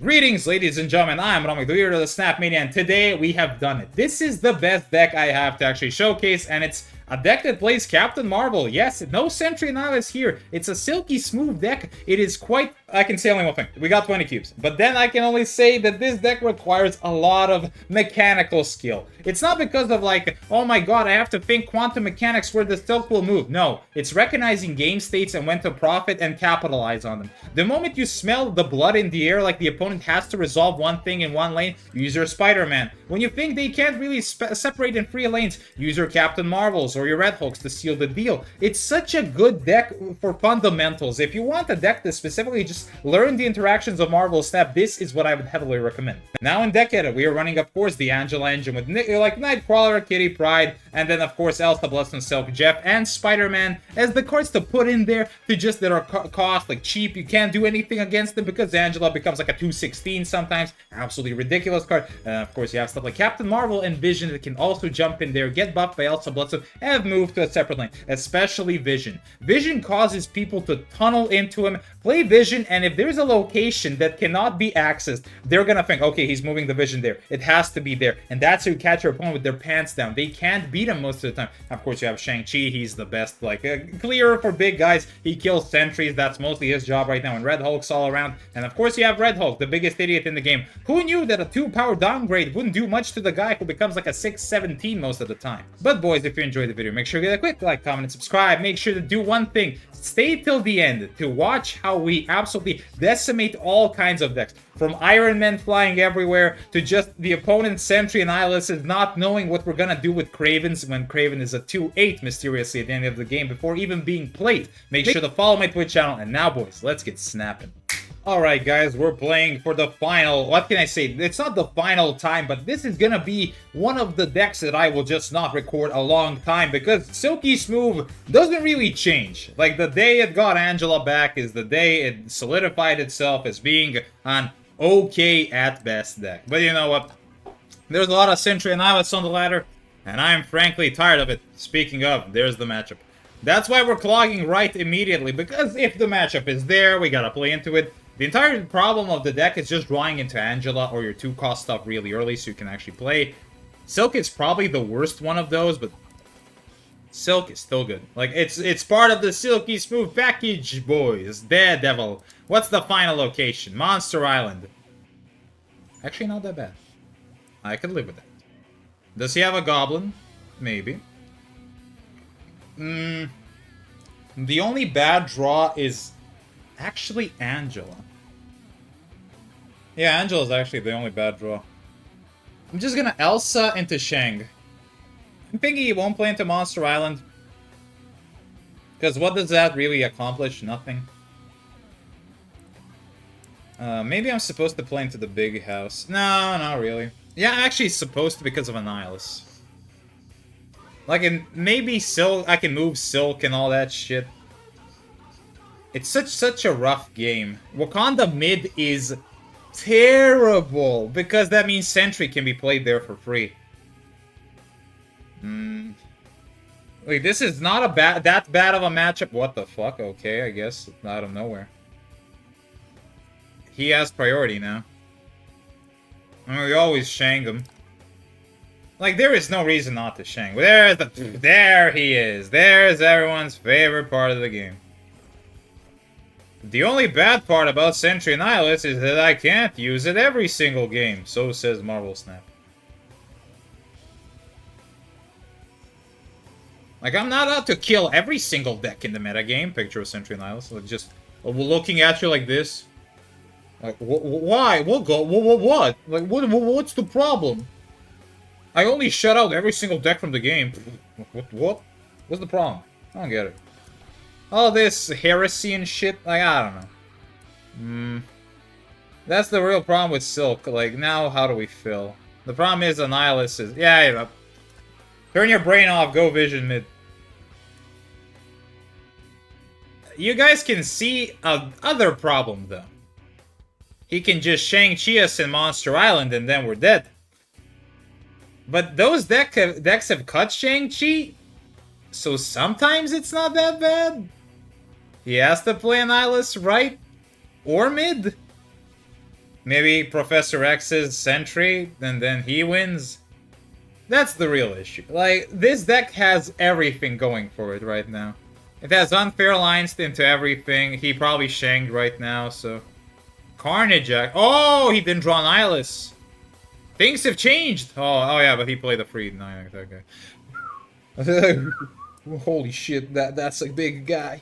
Greetings, ladies and gentlemen, I'm Ramik, the leader of the Snap Mania, and today we have done it. This is the best deck I have to actually showcase, and it's a deck that plays Captain Marvel. Yes, no Sentry Nihilus here. It's a silky smooth deck. It is quite... I can say only one thing. We got 20 cubes. But then I can only say that this deck requires a lot of mechanical skill. It's not because of like, oh my god, I have to think quantum mechanics where the Silk will move. No, it's recognizing game states and when to profit and capitalize on them. The moment you smell the blood in the air, like the opponent has to resolve one thing in one lane, use your Spider-Man. When you think they can't really separate in 3 lanes, use your Captain Marvels or your Red Hulks to seal the deal. It's such a good deck for fundamentals. If you want a deck that specifically just learn the interactions of Marvel Snap, this is what I would heavily recommend. Now in deck edit, we are running, of course, the Angela engine with like Nightcrawler, Kitty Pryde, and then of course Elsa, Bloodstone, Silk, Jeff, and Spider-Man as the cards to put in there to just that are cost like cheap. You can't do anything against them because Angela becomes like a 216 sometimes. Absolutely ridiculous card. Of course, you have stuff like Captain Marvel and Vision that can also jump in there, get buffed by Elsa, Bloodstone, and move to a separate lane. Especially Vision. Vision causes people to tunnel into him, play Vision, and if there's a location that cannot be accessed, they're gonna think, okay, he's moving the Vision there. It has to be there. And that's how you catch your opponent with their pants down. They can't beat him most of the time. Of course, you have Shang-Chi. He's the best, like, clearer for big guys. He kills sentries. That's mostly his job right now. And Red Hulk's all around. And of course, you have Red Hulk, the biggest idiot in the game. Who knew that a 2-power downgrade wouldn't do much to the guy who becomes like a 6-17 most of the time? But boys, if you enjoyed the video, make sure to get a quick like, comment, and subscribe. Make sure to do one thing. Stay till the end to watch how we absolutely decimate all kinds of decks. From Iron Man flying everywhere to just the opponent's Sentry and Nihilus is not knowing what we're gonna do with Cravens when Craven is a 2-8 mysteriously at the end of the game before even being played. Make sure to follow my Twitch channel. And now boys, let's get snapping. Alright guys, we're playing for the final, what can I say, it's not the final time, but this is gonna be one of the decks that I will just not record a long time, because Silky Smooth doesn't really change. Like, the day it got Angela back is the day it solidified itself as being an okay at best deck. But you know what, there's a lot of Sentry and Nihilus on the ladder, and I'm frankly tired of it. Speaking of, there's the matchup. That's why we're clogging right immediately, because if the matchup is there, we gotta play into it. The entire problem of the deck is just drawing into Angela or your 2-cost stuff really early so you can actually play. Silk is probably the worst one of those, but Silk is still good. Like, it's part of the Silky Smooth package, boys. Daredevil. What's the final location? Monster Island. Actually, not that bad. I could live with that. Does he have a goblin? Maybe. The only bad draw is actually Angela. Yeah, Angela's actually the only bad draw. I'm just gonna Elsa into Shang. I'm thinking he won't play into Monster Island. Because what does that really accomplish? Nothing. Maybe I'm supposed to play into the big house. No, not really. Yeah, actually supposed to because of a Nihilus. Like, maybe Silk, I can move Silk and all that shit. It's such a rough game. Wakanda mid is terrible, because that means Sentry can be played there for free. Like, this is not that bad of a matchup. What the fuck? Okay, I guess. Out of nowhere. He has priority now. I mean, we always Shang him. Like, there is no reason not to Shang. There he is. There's everyone's favorite part of the game. The only bad part about Sentry and Nihilus is that I can't use it every single game, so says Marvel Snap. Like, I'm not out to kill every single deck in the metagame. Picture of Sentry and Nihilus. Like, just looking at you like this. Like, why? What? Like, what's the problem? I only shut out every single deck from the game. What? What's the problem? I don't get it. All this heresy and shit, like, I don't know. That's the real problem with Silk. Like, now how do we fill? The problem is the Nihilus is... Yeah. Turn your brain off, go Vision mid. You guys can see other problem, though. He can just Shang-Chi us in Monster Island and then we're dead. But those decks have cut Shang-Chi, so sometimes it's not that bad. He has to play an Nihilus right or mid. Maybe Professor X's Sentry, and then he wins? That's the real issue. Like, this deck has everything going for it right now. It has unfair lines into everything. He probably shanked right now, so... Carnage. Oh, he didn't draw Nihilus. Things have changed. Oh yeah, but he played a free Nihilus. Okay. Holy shit, that's a big guy.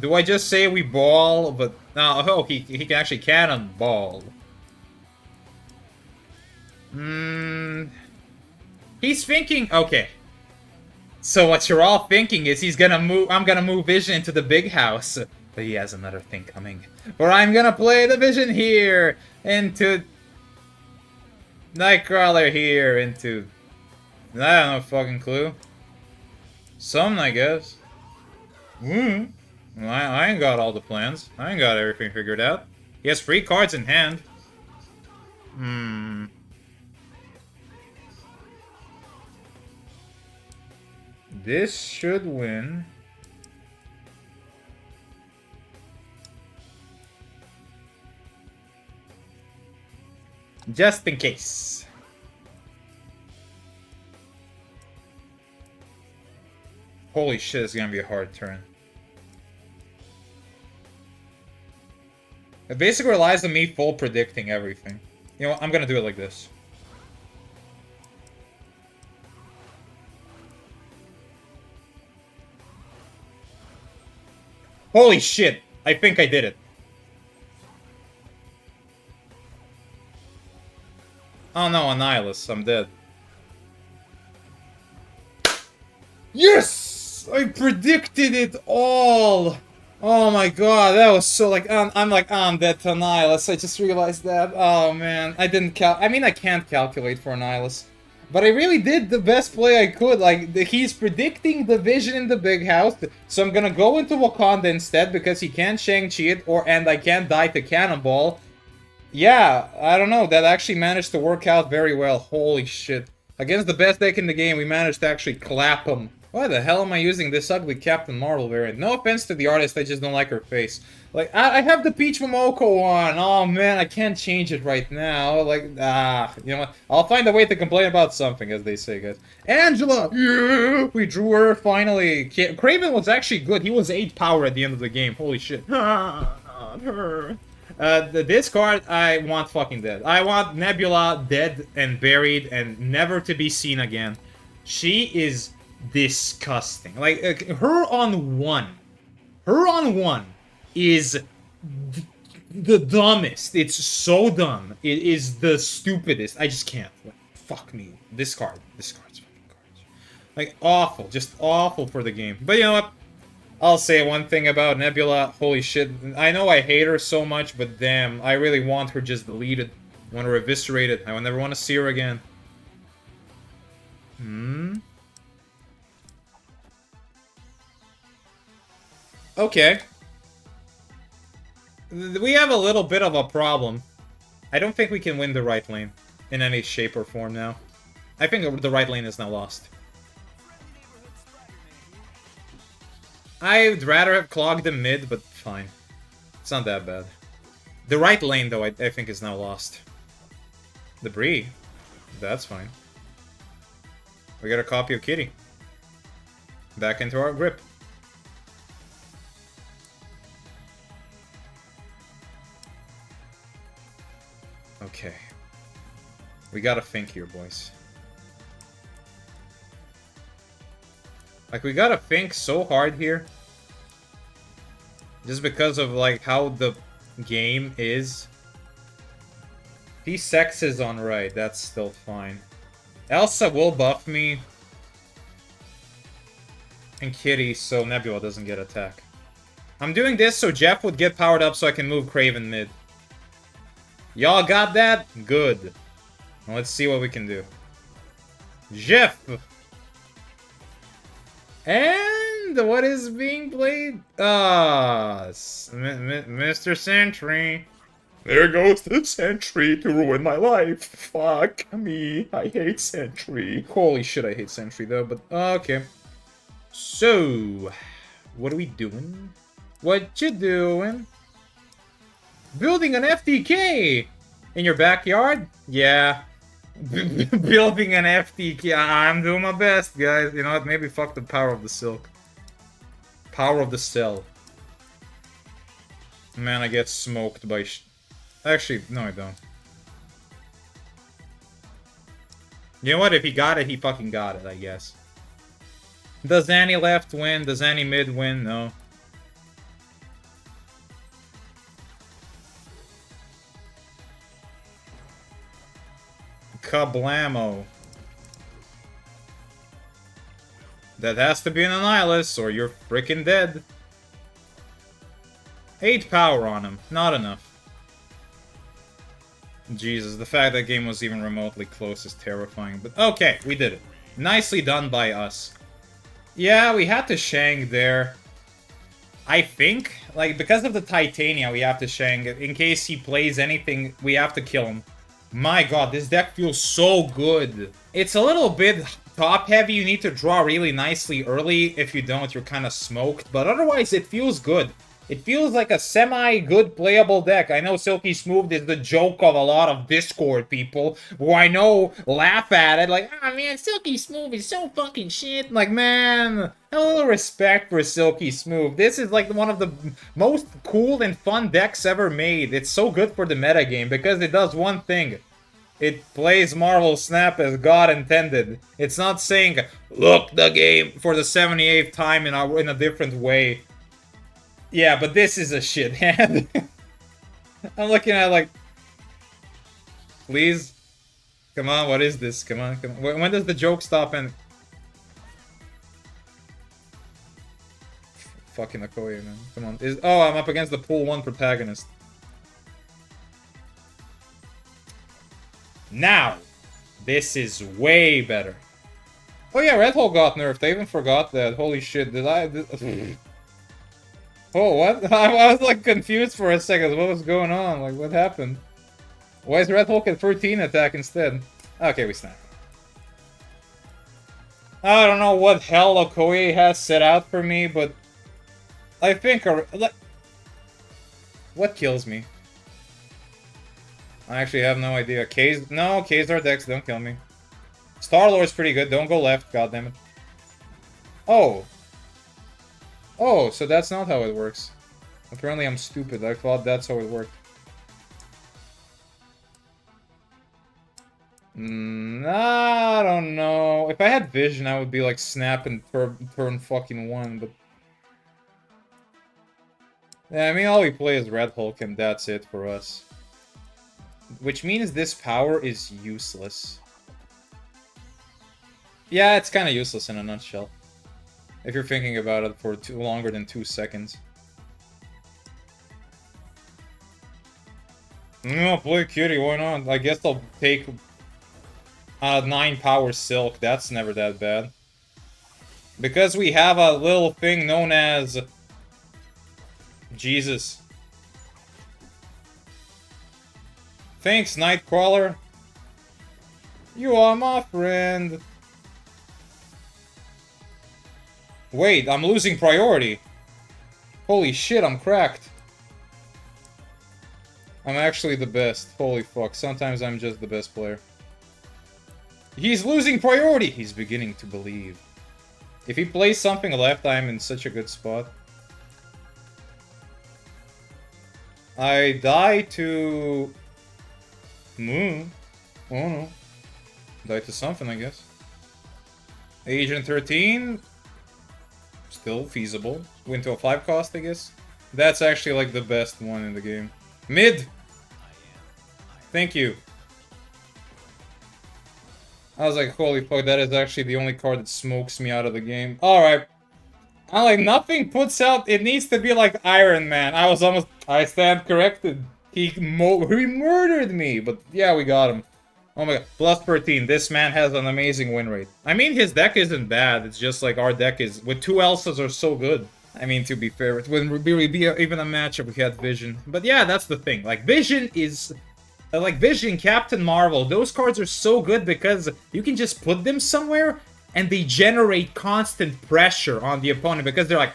Do I just say we ball? But no, oh, he can actually cannonball. He's thinking. Okay. So what you're all thinking is he's gonna move. I'm gonna move Vision into the big house, but he has another thing coming. Or I'm gonna play the Vision here into Nightcrawler here into. I don't know, fucking clue. Something, I guess. I ain't got all the plans. I ain't got everything figured out. He has 3 cards in hand. This should win. Just in case. Holy shit, it's gonna be a hard turn. It basically relies on me full predicting everything. You know what? I'm gonna do it like this. Holy shit! I think I did it. Oh no, Annihilus. I'm dead. Yes! I predicted it all! Oh my god, that was so like, I'm dead to Annihilus. I just realized that. Oh man, I didn't I mean, I can't calculate for Annihilus. But I really did the best play I could. Like, he's predicting the Vision in the big house, so I'm gonna go into Wakanda instead because he can't Shang-Chi it, and I can't die to Cannonball. Yeah, I don't know, that actually managed to work out very well. Holy shit. Against the best deck in the game, we managed to actually clap him. Why the hell am I using this ugly Captain Marvel variant? No offense to the artist, I just don't like her face. Like, I have the Peach Momoko one. Oh man, I can't change it right now. Like, you know what? I'll find a way to complain about something, as they say, guys. Angela! Yeah! We drew her, finally. Kraven was actually good. He was 8 power at the end of the game. Holy shit. This card, I want fucking dead. I want Nebula dead and buried and never to be seen again. She is disgusting. Like, her on 1. Her on 1 is the dumbest. It's so dumb. It is the stupidest. I just can't. Like, fuck me. This card's fucking garbage. Like, awful. Just awful for the game. But you know what? I'll say one thing about Nebula. Holy shit. I know I hate her so much, but damn, I really want her just deleted. I want her eviscerated. I never want to see her again. Okay. We have a little bit of a problem. I don't think we can win the right lane in any shape or form now. I think the right lane is now lost. I'd rather have clogged the mid, but fine. It's not that bad. The right lane, though, I think is now lost. Debris. That's fine. We got a copy of Kitty. Back into our grip. Okay. We gotta think here, boys. Like, we gotta think so hard here. Just because of, like, how the game is. P-Sex is on right, that's still fine. Elsa will buff me. And Kitty, so Nebula doesn't get attack. I'm doing this so Jeff would get powered up so I can move Kraven mid. Y'all got that? Good. Now let's see what we can do. Jeff! And what is being played? Mr. Sentry. There goes the Sentry to ruin my life. Fuck me. I hate Sentry. Holy shit, I hate Sentry though, but okay. So, What are we doing? What you doing? Building an FTK! In your backyard? Yeah. Building an FTK. I'm doing my best, guys. You know what? Maybe fuck the power of the silk. Power of the cell. Man, I get smoked by Actually, no I don't. You know what? If he got it, he fucking got it, I guess. Does any left win? Does any mid win? No. Kablamo. That has to be an Annihilus, or you're freaking dead. 8 power on him. Not enough. Jesus, the fact that game was even remotely close is terrifying. But okay, we did it. Nicely done by us. Yeah, we had to Shang there. I think, like, because of the Titania, we have to Shang. In case he plays anything, we have to kill him. My god, this deck feels so good. It's a little bit top-heavy. You need to draw really nicely early. If you don't, you're kind of smoked. But otherwise, it feels good. It feels like a semi-good playable deck. I know Silky Smooth is the joke of a lot of Discord people, who I know laugh at it, like, ah, man, Silky Smooth is so fucking shit. Like, man, a little respect for Silky Smooth. This is like one of the most cool and fun decks ever made. It's so good for the metagame because it does one thing. It plays Marvel Snap as God intended. It's not saying, look the game for the 78th time in a different way. Yeah, but this is a shit hand. I'm looking at like... Please? Come on, what is this? Come on, come on. When does the joke stop and... Fucking Okoye, man. Come on. Oh, I'm up against the pool 1 protagonist. Now! This is way better. Oh yeah, Red Hole got nerfed. I even forgot that. Holy shit, did I... Oh, what? I was like confused for a second. What was going on? Like, what happened? Why is Red Hulk at 13 attack instead? Okay, we snap. I don't know what hell Okoye has set out for me, but I think... What kills me? I actually have no idea. No, Kazar Dex, don't kill me. Star-Lord's pretty good. Don't go left, goddammit. Oh. Oh, so that's not how it works. Apparently I'm stupid. I thought that's how it worked. I don't know. If I had vision, I would be like snap and turn fucking 1, but... Yeah, I mean, all we play is Red Hulk and that's it for us. Which means this power is useless. Yeah, it's kind of useless in a nutshell. If you're thinking about it for longer than 2 seconds. No, play Kitty, why not? I guess I'll take 9 power Silk. That's never that bad. Because we have a little thing known as... Jesus. Thanks, Nightcrawler. You are my friend. Wait, I'm losing priority. Holy shit, I'm cracked. I'm actually the best. Holy fuck, sometimes I'm just the best player. He's losing priority! He's beginning to believe. If he plays something left, I'm in such a good spot. I die to... Oh no. Die to something, I guess. Agent 13... Still feasible. Win to a 5 cost, I guess. That's actually like the best one in the game. Mid! Thank you. I was like, holy fuck, that is actually the only card that smokes me out of the game. Alright. I'm like, nothing puts out... It needs to be like Iron Man. I was almost... I stand corrected. He murdered me, but yeah, we got him. Oh my god, plus 13. This man has an amazing win rate. I mean, his deck isn't bad. It's just like our deck is... With 2 Elsas are so good. I mean, to be fair, it wouldn't really be even a match if we had Vision. But yeah, that's the thing. Like, Vision is... Like, Vision, Captain Marvel, those cards are so good because you can just put them somewhere and they generate constant pressure on the opponent because they're like,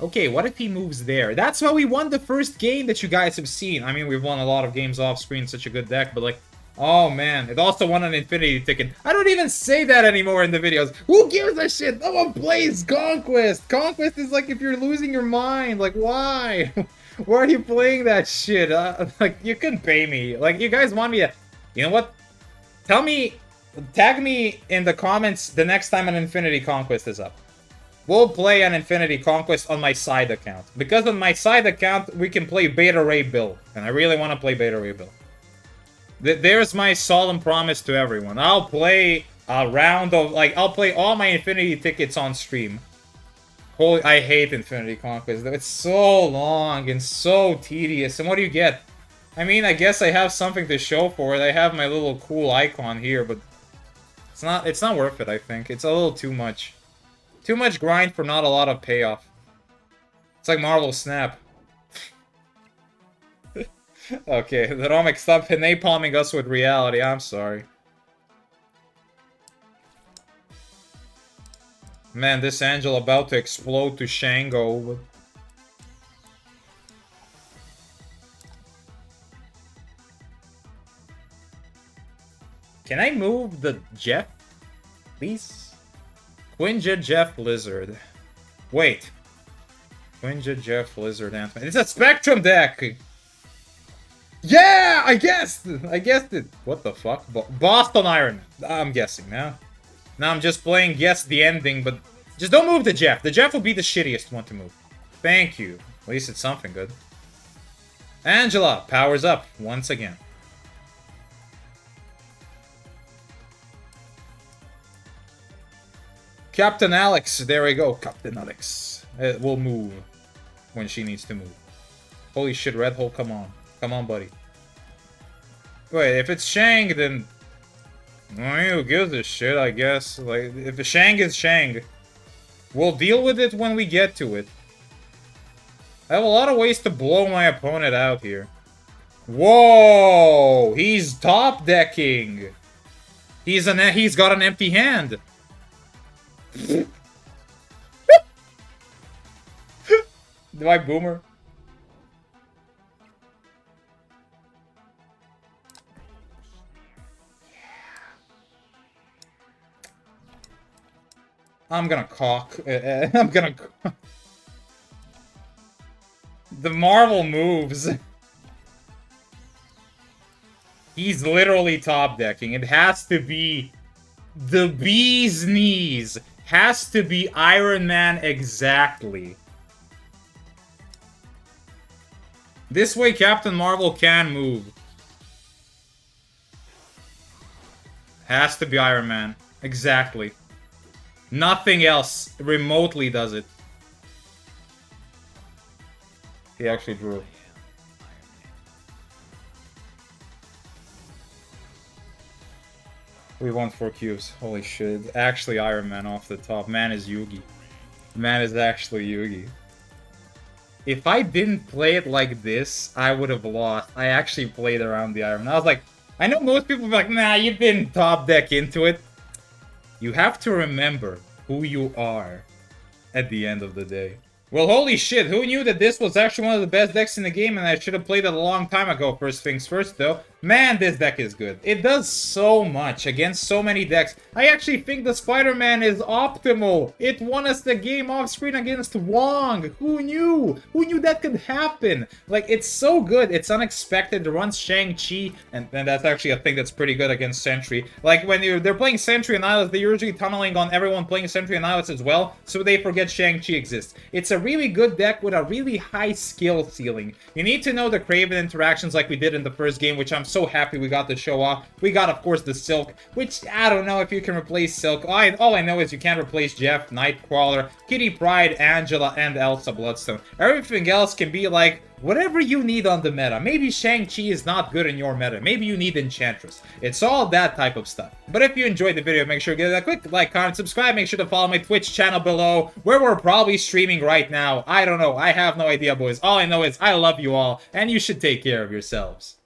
Okay, what if he moves there? That's how we won the first game that you guys have seen. I mean, we've won a lot of games off screen, such a good deck, but like, oh man, it also won an Infinity ticket. I don't even say that anymore in the videos. Who gives a shit? No one plays Conquest. Conquest is like if you're losing your mind. Like, why? Why are you playing that shit? Like, you couldn't pay me. Like, you guys want me to... You know what? Tell me... Tag me in the comments the next time an Infinity Conquest is up. We'll play an Infinity Conquest on my side account. Because on my side account, we can play Beta Ray Bill. And I really want to play Beta Ray Bill. There's my solemn promise to everyone. I'll play a round of... Like, I'll play all my Infinity tickets on stream. Holy... I hate Infinity Conquest. It's so long and so tedious. And what do you get? I mean, I guess I have something to show for it. I have my little cool icon here, but... It's not worth it, I think. It's a little too much. Too much grind for not a lot of payoff. It's like Marvel Snap. Okay, the Romic, stop napalming us with reality. I'm sorry. Man, this Angel about to explode to Shango. Can I move the Jeff? Please? Quinja Jeff Lizard. Wait. Quinja Jeff Lizard Ant-Man. It's a Spectrum deck! Yeah! I guessed it! What the fuck? Boston Iron Man. I'm guessing now. Now I'm just playing guess the ending, but... Just don't move the Jeff. The Jeff will be the shittiest one to move. Thank you. At least it's something good. Angela powers up once again. Captain Alex, there we go. Captain Alex. It will move when she needs to move. Holy shit, Red Hole, come on. Come on, buddy. Wait, if it's Shang, then... Who gives a shit, I guess. Like, if the Shang is Shang, we'll deal with it when we get to it. I have a lot of ways to blow my opponent out here. Whoa! He's top decking! He's got an empty hand! Do I boomer? I'm gonna cock. I'm gonna... The Marvel moves. He's literally top decking. It has to be the bee's knees. Has to be Iron Man exactly. This way Captain Marvel can move. Has to be Iron Man. Exactly. Nothing else remotely does it. He actually drew. We won 4 cubes. Holy shit. Actually Iron Man off the top. Man is Yugi. Man is actually Yugi. If I didn't play it like this, I would have lost. I actually played around the Iron Man. I was like, I know most people be like, nah, you didn't top deck into it. You have to remember who you are at the end of the day. Well, holy shit, who knew that this was actually one of the best decks in the game and I should have played it a long time ago. First things first, though. Man, this deck is good. It does so much against so many decks. I actually think the Spider-Man is optimal. It won us the game off screen against Wong. Who knew? Who knew that could happen? Like, it's so good. It's unexpected. It runs Shang-Chi, and that's actually a thing that's pretty good against Sentry. Like, when they're playing Sentry and Annihilus, they're usually tunneling on everyone playing Sentry and Annihilus as well, so they forget Shang-Chi exists. It's a really good deck with a really high skill ceiling. You need to know the Kraven interactions like we did in the first game, which I'm so happy we got to show off. We got, of course, the Silk, which I don't know if you can replace Silk. All I know is you can't replace Jeff, Nightcrawler, Kitty Pryde, Angela, and Elsa Bloodstone. Everything else can be like whatever you need on the meta. Maybe Shang-Chi is not good in your meta. Maybe you need Enchantress. It's all that type of stuff. But if you enjoyed the video, make sure to give it a quick like, comment, subscribe. Make sure to follow my Twitch channel below, where we're probably streaming right now. I don't know. I have no idea, boys. All I know is I love you all, and you should take care of yourselves.